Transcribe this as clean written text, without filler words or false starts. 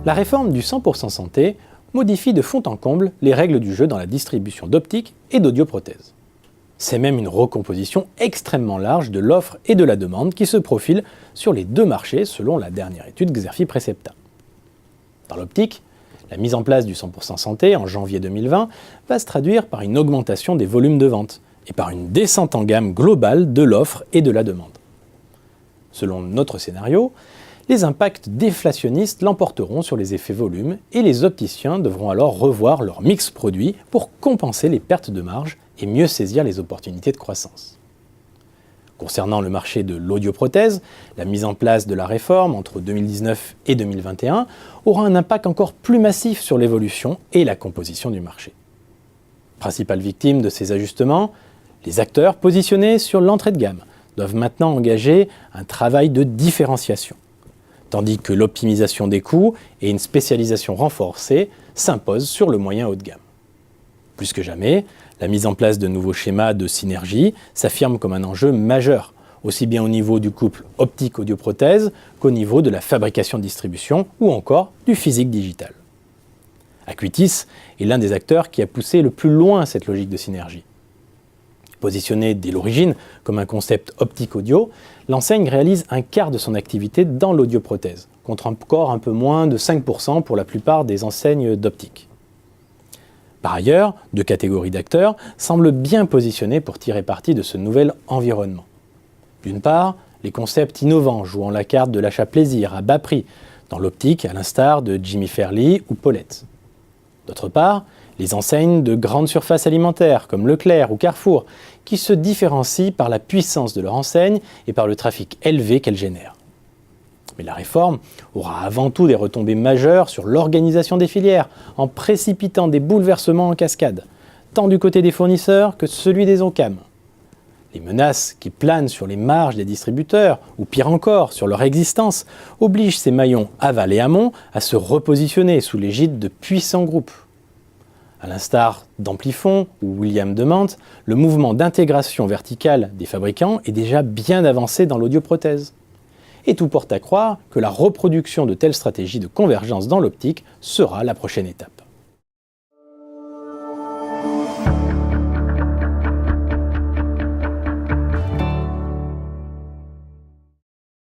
La réforme du 100% santé modifie de fond en comble les règles du jeu dans la distribution d'optique et d'audioprothèses. C'est même une recomposition extrêmement large de l'offre et de la demande qui se profile sur les deux marchés selon la dernière étude Xerfi-Precepta. Dans l'optique, la mise en place du 100% santé en janvier 2020 va se traduire par une augmentation des volumes de vente et par une descente en gamme globale de l'offre et de la demande. Selon notre scénario, les impacts déflationnistes l'emporteront sur les effets volume et les opticiens devront alors revoir leur mix produit pour compenser les pertes de marge et mieux saisir les opportunités de croissance. Concernant le marché de l'audioprothèse, la mise en place de la réforme entre 2019 et 2021 aura un impact encore plus massif sur l'évolution et la composition du marché. Principales victimes de ces ajustements, les acteurs positionnés sur l'entrée de gamme doivent maintenant engager un travail de différenciation, tandis que l'optimisation des coûts et une spécialisation renforcée s'imposent sur le moyen haut de gamme. Plus que jamais, la mise en place de nouveaux schémas de synergie s'affirme comme un enjeu majeur, aussi bien au niveau du couple optique-audioprothèse qu'au niveau de la fabrication-distribution ou encore du physique digital. Acuitis est l'un des acteurs qui a poussé le plus loin cette logique de synergie. Positionnée dès l'origine comme un concept optique-audio, l'enseigne réalise un quart de son activité dans l'audioprothèse, contre encore un peu moins de 5% pour la plupart des enseignes d'optique. Par ailleurs, deux catégories d'acteurs semblent bien positionnés pour tirer parti de ce nouvel environnement. D'une part, les concepts innovants jouant la carte de l'achat plaisir à bas prix, dans l'optique à l'instar de Jimmy Fairley ou Paulette. D'autre part, les enseignes de grandes surfaces alimentaires comme Leclerc ou Carrefour, qui se différencient par la puissance de leur enseigne et par le trafic élevé qu'elles génèrent. Mais la réforme aura avant tout des retombées majeures sur l'organisation des filières, en précipitant des bouleversements en cascade, tant du côté des fournisseurs que celui des OCAM. Les menaces qui planent sur les marges des distributeurs, ou pire encore, sur leur existence, obligent ces maillons aval et amont à se repositionner sous l'égide de puissants groupes. À l'instar d'Amplifon ou William Demant, le mouvement d'intégration verticale des fabricants est déjà bien avancé dans l'audioprothèse. Et tout porte à croire que la reproduction de telles stratégies de convergence dans l'optique sera la prochaine étape.